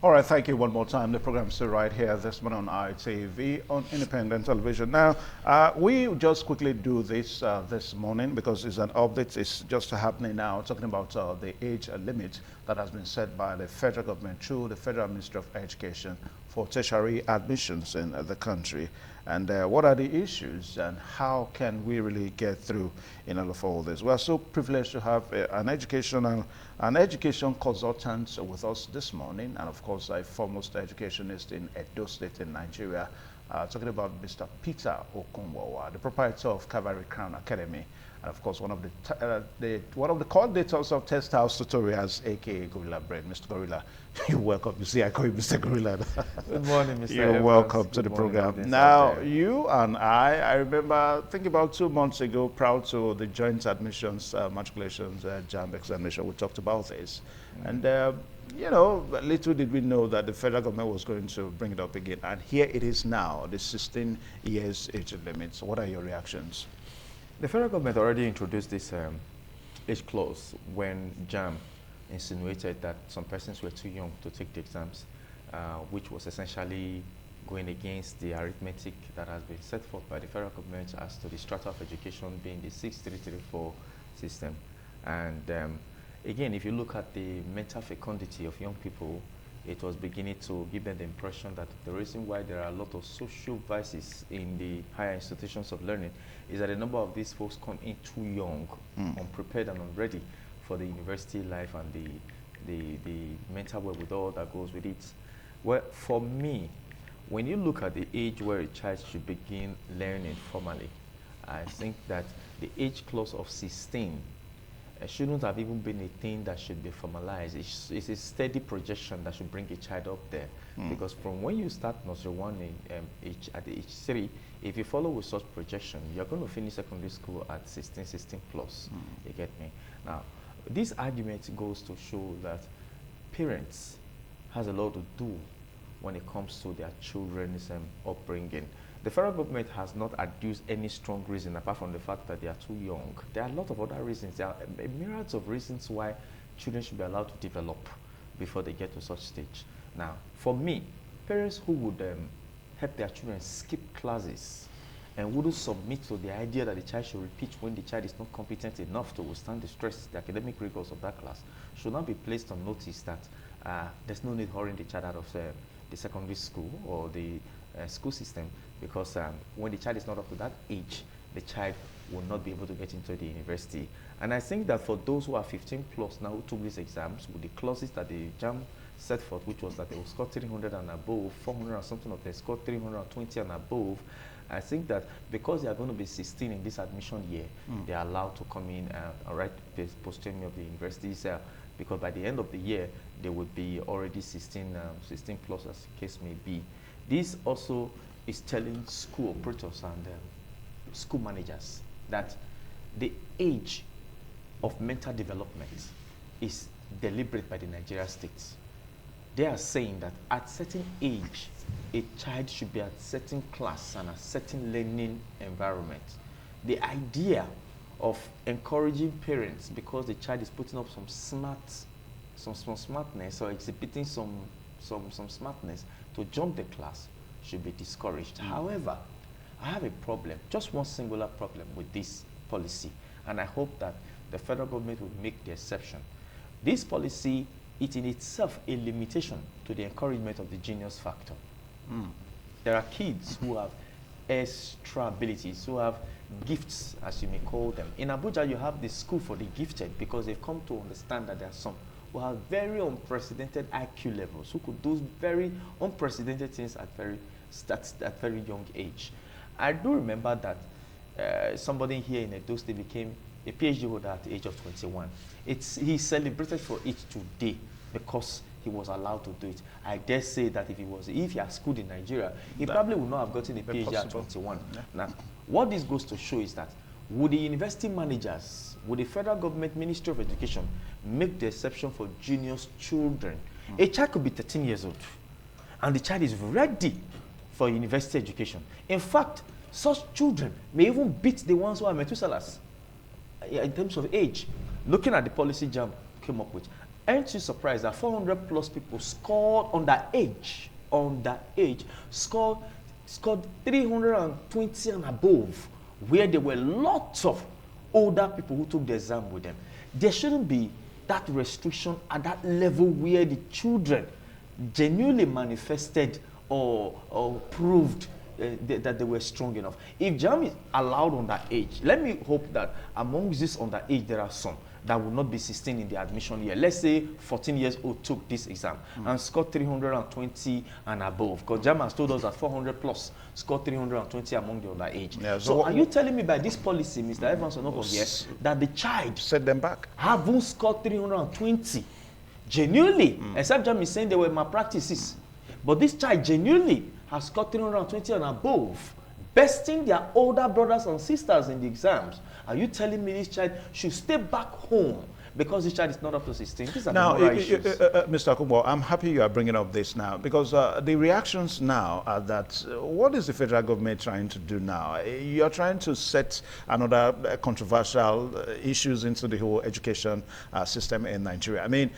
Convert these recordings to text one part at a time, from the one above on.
All right, thank you one more time. The program's still right here this morning on ITV on independent television. Now, we just quickly do this this morning because it's an update. It's just happening now, talking about the age limit that has been set by the federal government through the Federal Ministry of Education for tertiary admissions in the country. And what are the issues and how can we really get through in all of all this? We're so privileged to have an education consultant with us this morning, and of course a foremost educationist in Edo State in Nigeria, talking about Mr. Peter Okunwowa, the proprietor of Cavalry Crown Academy, and of course one of the coordinators of Test House Tutorials, aka Gorilla Brain. Mr. Gorilla, you're welcome. You see, I call you Mr. Gorilla. Good morning, Mr. You're Evans. welcome to Good the morning, program. Now, you and I remember, I think about 2 months ago, prior to the joint admissions, matriculations, JAMB examination, we talked about this. And, you know, little did we know that the federal government was going to bring it up again. And here it is now, the 16 years age limit. So what are your reactions? The federal government already introduced this age clause when JAMB insinuated that some persons were too young to take the exams, which was essentially going against the arithmetic that has been set forth by the federal government as to the strata of education being the 6334 system. And again, if you look at the mental fecundity of young people, it was beginning to give them the impression that the reason why there are a lot of social vices in the higher institutions of learning is that a number of these folks come in too young, unprepared and unready for the university life and the mental wherewithal that goes with it. Well, for me, when you look at the age where a child should begin learning formally, I think that the age clause of 16 shouldn't have even been a thing that should be formalized. It's a steady projection that should bring a child up there. Because from when you start nursery 1 at the age 3, if you follow with such projection, you're going to finish secondary school at 16 plus. You get me? Now, this argument goes to show that parents has a lot to do when it comes to their children's upbringing. The federal government has not adduced any strong reason apart from the fact that they are too young. There are a lot of other reasons. There are myriads of reasons why children should be allowed to develop before they get to such stage. Now, for me, parents who would help their children skip classes and wouldn't submit to the idea that the child should repeat when the child is not competent enough to withstand the stress, the academic rigors of that class, should not be placed on notice that there's no need hurrying the child out of the secondary school or the school system, because when the child is not up to that age, the child will not be able to get into the university. And I think that for those who are 15 plus now who took these exams, with the clauses that the JAMB set forth, which was that they will score 300 and above, 400 and something of them score 320 and above, I think that because they are going to be 16 in this admission year, they are allowed to come in and write the post-term of the universities, because by the end of the year, they would be already 16 plus, as the case may be. This also is telling school operators and school managers that the age of mental development is deliberate by the Nigeria states. They are saying that at certain age, a child should be at certain class and a certain learning environment. The idea of encouraging parents, because the child is putting up some smartness or exhibiting some smartness, to jump the class should be discouraged. However, I have a problem, just one singular problem with this policy, and I hope that the federal government will make the exception. This policy is in itself a limitation to the encouragement of the genius factor. There are kids who have extra abilities, who have gifts, as you may call them. In Abuja, you have the school for the gifted, because they've come to understand that there are some who have very unprecedented IQ levels, who could do very unprecedented things at very young age. I do remember that somebody here in Edo State became a PhD holder at the age of 21. He celebrated for it today because he was allowed to do it. I dare say that if he had schooled in Nigeria, he probably would not have gotten a PhD at 21. Yeah. Now, what this goes to show is that would the university managers, would the federal government Ministry of Education make the exception for genius children? A child could be 13 years old, and the child is ready for university education. In fact, such children may even beat the ones who are Methuselahs in terms of age. Looking at the policy JAMB came up with, Aren't you surprised that 400 plus people scored underage, scored 320 and above, where there were lots of older people who took the exam with them? There shouldn't be that restriction at that level where the children genuinely manifested or proved that they were strong enough. If JAM is allowed underage, let me hope that amongst this underage there are some that will not be 16 in the admission year. Let's say 14 years old took this exam and scored 320 and above. Because JAM has told us that 400 plus scored 320 among the underage. Yeah, so are you telling me by this policy, Mr. Evans, that the child set them back, haven't scored 320 genuinely, except JAM is saying there were malpractices, but this child genuinely has scored 320 and above, besting their older brothers and sisters in the exams? Are you telling me this child should stay back home because this child is not up to 16? These are now, the moral issues. Mr. Akumbo, I'm happy you are bringing up this now, because the reactions now are that what is the federal government trying to do now? You're trying to set another controversial issues into the whole education system in Nigeria. I mean,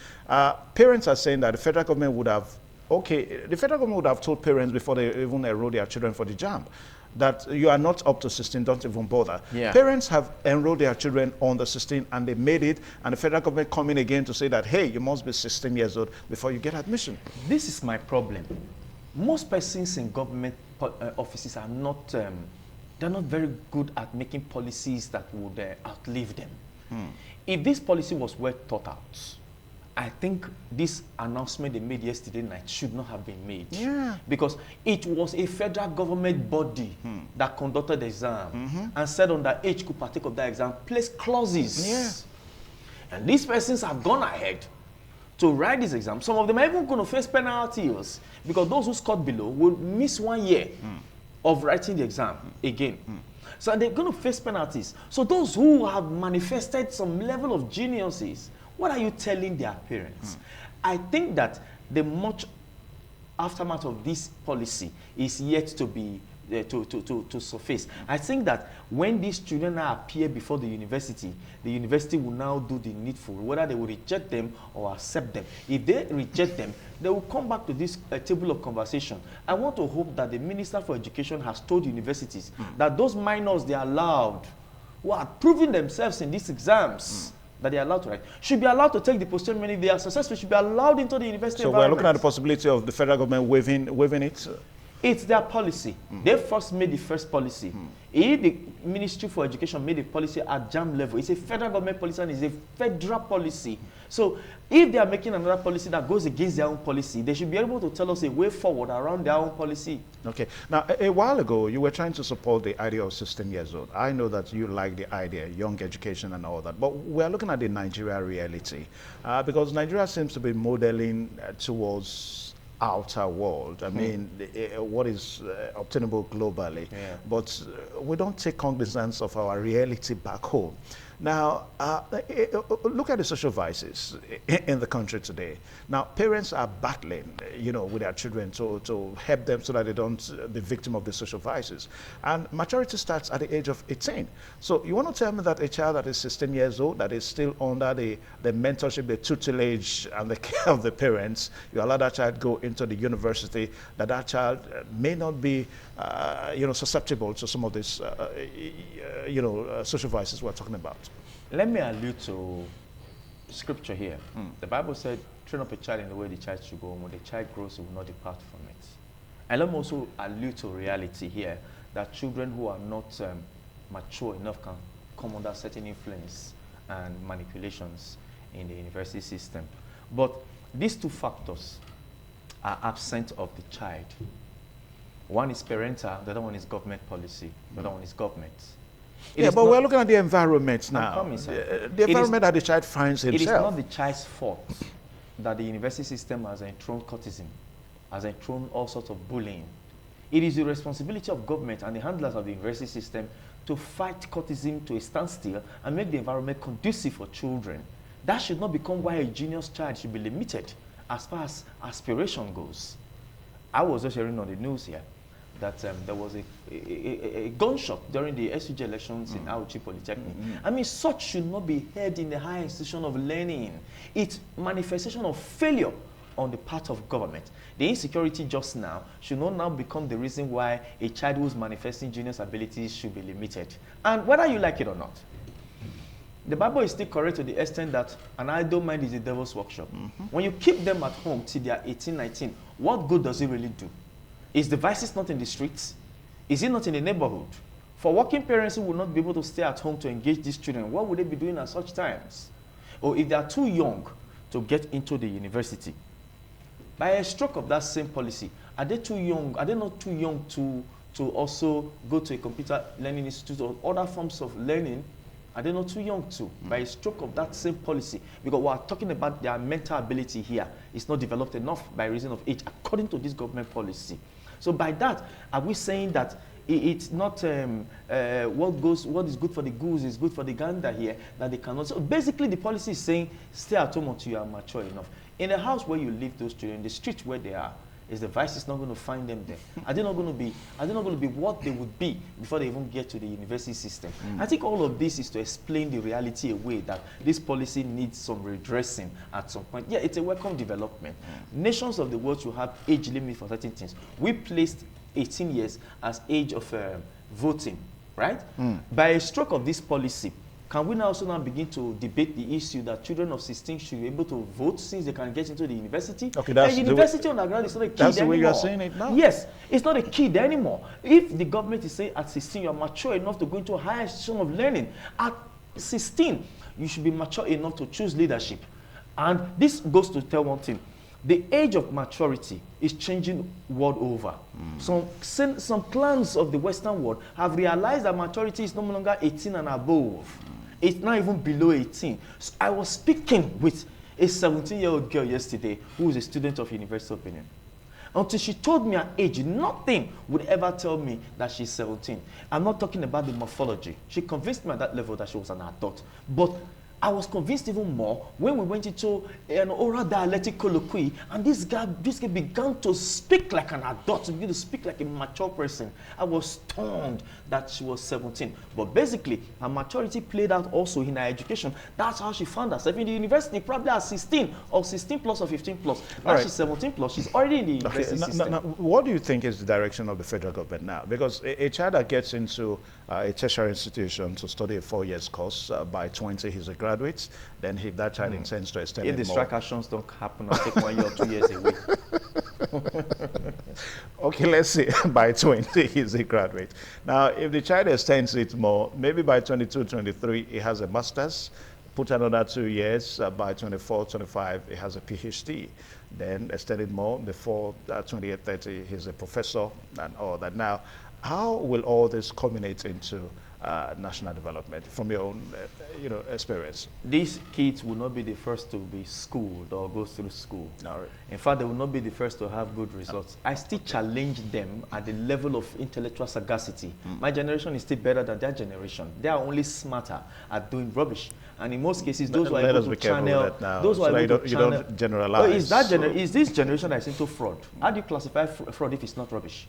parents are saying that the federal government would have, the federal government would have told parents before they even enroll their children for the JAM that you are not up to 16, don't even bother. Yeah. Parents have enrolled their children on the 16 and they made it, and the federal government come in again to say that, hey, you must be 16 years old before you get admission. This is my problem. Most persons in government offices are not, they're not very good at making policies that would outlive them. If this policy was well thought out, I think this announcement they made yesterday night should not have been made. Yeah. Because it was a federal government body that conducted the exam and said underage could partake of that exam, placed clauses. Yeah. And these persons have gone ahead to write this exam. Some of them are even going to face penalties because those who scored below will miss 1 year of writing the exam again. So they're going to face penalties. So those who have manifested some level of geniuses, what are you telling their parents? I think that the much aftermath of this policy is yet to be to surface. I think that when these children now appear before the university will now do the needful, whether they will reject them or accept them. If they reject them, they will come back to this table of conversation. I want to hope that the Minister for Education has told universities that those minors they are allowed, who are proving themselves in these exams, that they are allowed to write, should be allowed to take the post-terminal. If they are successful, should be allowed into the university environment. So we're looking at the possibility of the federal government waiving it? It's their policy. They first made the first policy. If the Ministry for Education made a policy at JAM level, it's a federal government policy and it's a federal policy. So if they are making another policy that goes against their own policy, they should be able to tell us a way forward around their own policy. Okay. Now, a while ago, you were trying to support the idea of 16 years old. I know that you like the idea, young education and all that, but we're looking at the Nigeria reality because Nigeria seems to be modeling towards outer world. I mean, what is obtainable globally, but we don't take cognizance of our reality back home. Now, look at the social vices in the country today. Now, parents are battling, with their children to help them so that they don't be victim of the social vices. And maturity starts at the age of 18. So you want to tell me that a child that is 16 years old, that is still under the mentorship, the tutelage, and the care of the parents, you allow that child go into the university, that child may not be, susceptible to some of these, social vices we're talking about. Let me allude to scripture here. The Bible said, train up a child in the way the child should go, and when the child grows, he will not depart from it. And let me also allude to reality here, that children who are not mature enough can come under certain influence and manipulations in the university system. But these two factors are absent of the child. One is parental, the other one is government policy, the other one is government. But we're looking at the environment now. The environment that the child finds himself. It is not the child's fault that the university system has enthroned courtesan, has enthroned all sorts of bullying. It is the responsibility of government and the handlers of the university system to fight courtesan to a standstill and make the environment conducive for children. That should not become why a genius child should be limited as far as aspiration goes. I was just hearing on the news here that there was a gunshot during the SUG elections in Auchi Polytechnic. I mean, such should not be held in the higher institution of learning. It's manifestation of failure on the part of government. The insecurity just now should not now become the reason why a child who's manifesting genius abilities should be limited. And whether you like it or not, the Bible is still correct to the extent that an idle mind is a devil's workshop. When you keep them at home till they are 18, 19, what good does it really do? Is the vices not in the streets? Is it not in the neighborhood? For working parents who will not be able to stay at home to engage these children, what would they be doing at such times? Or if they are too young to get into the university, by a stroke of that same policy, are they too young? Are they not too young to also go to a computer learning institute or other forms of learning? Are they not too young to? By a stroke of that same policy, because we are talking about their mental ability here. It's not developed enough by reason of age, according to this government policy. So by that, are we saying that it's not what is good for the goose is good for the gander here, that they cannot? So basically, the policy is saying stay at home until you are mature enough. In the house where you leave those children, the street where they are, is the vices not going to find them there? Are they not going to be what they would be before they even get to the university system? I think all of this is to explain the reality away that this policy needs some redressing at some point. Yeah, it's a welcome development. Nations of the world should have age limit for certain things. We placed 18 years as age of voting, right? By a stroke of this policy, can we now also now begin to debate the issue that children of 16 should be able to vote since they can get into the university? Okay, that's the university underground is not a kid that's the anymore. way you're saying it now? Yes, it's not a kid anymore. If the government is saying at 16 you're mature enough to go into a higher institution of learning, at 16 you should be mature enough to choose leadership. And this goes to tell one thing. The age of maturity is changing world over. Some clans of the Western world have realized that maturity is no longer 18 and above. It's not even below 18. So I was speaking with a 17-year-old girl yesterday who is a student of University of Benin. Until she told me her age, nothing would ever tell me that she's 17. I'm not talking about the morphology. She convinced me at that level that she was an adult. But I was convinced even more when we went into an oral dialectic colloquy, and this guy began to speak like an adult, to begin to speak like a mature person. I was stunned that she was 17. But basically, her maturity played out also in her education. That's how she found herself in the university, probably at 16 or 16 plus or 15 plus. Now she's 17 plus. She's already in the university system. Now, what do you think is the direction of the federal government now? Because a child that gets into a tertiary institution to study a 4 years course, by 20 he's a graduate. Then if that child intends to extend if it the more, strike actions don't happen, I'll take 1 year or 2 years away. okay, let's say by 20 he's a graduate. Now, if the child extends it more, maybe by 22, 23 he has a master's. Put another 2 years, by 24, 25 he has a PhD. Then extend it more, before 28, 30 he's a professor and all that. Now, how will all this culminate into national development from your own experience? These kids will not be the first to be schooled or go through school. No. In fact, they will not be the first to have good results. I still challenge them at the level of intellectual sagacity. My generation is still better than their generation. They are only smarter at doing rubbish. And in most cases, those who are able to channel, those who are able to channel, you don't generalize. Is this generation that is into fraud? How do you classify fraud if it's not rubbish?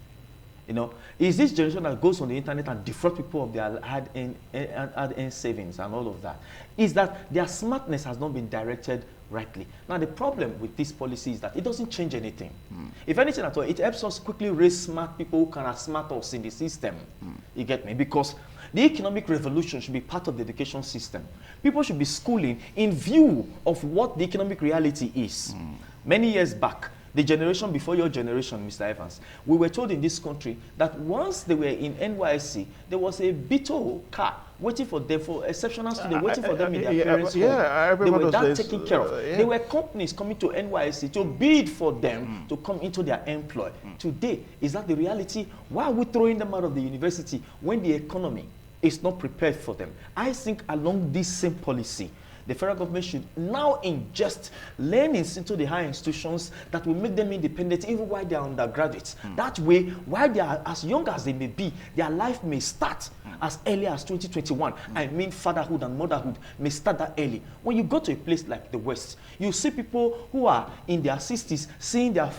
You know, is this generation that goes on the internet and defraud people of their hard-earned savings and all of that? Is that their smartness has not been directed rightly. Now, the problem with this policy is that it doesn't change anything. If anything at all, it helps us quickly raise smart people who can outsmart us in the system. You get me? Because the economic revolution should be part of the education system. People should be schooling in view of what the economic reality is. Many years back, the generation before your generation, Mr. Evans, we were told in this country that once they were in NYSC, there was a Beetle car waiting for them, for exceptional students, waiting for them in their parents' home. I remember they were that days, taken care of. There were companies coming to NYSC to bid for them to come into their employ. Today, is that the reality? Why are we throwing them out of the university when the economy is not prepared for them? I think along this same policy, the federal government should now ingest learnings into the higher institutions that will make them independent even while they are undergraduates. That way, while they are as young as they may be, their life may start as early as 2021. I mean, fatherhood and motherhood may start that early. When you go to a place like the West, you see people who are in their 60s seeing their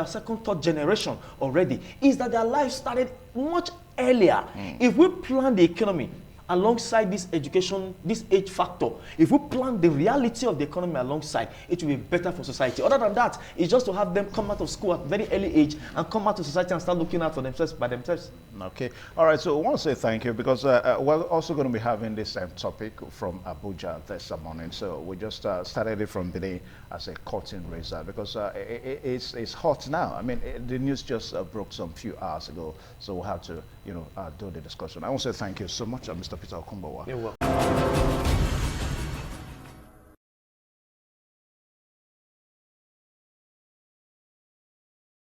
second, third generation already. Is that their life started much earlier. If we plan the economy alongside this education, this age factor, if we plan the reality of the economy alongside, it will be better for society. Other than that, it's just to have them come out of school at very early age and come out to society and start looking out for themselves by themselves. Okay. All right. So I want to say thank you because we're also going to be having this topic from Abuja this morning. So we just started it from Benin as a curtain raiser because it's hot now. I mean, the news just broke some few hours ago. So we'll have to, do the discussion. I want to say thank you so much, Mr. Peter Okumbawa. You're welcome.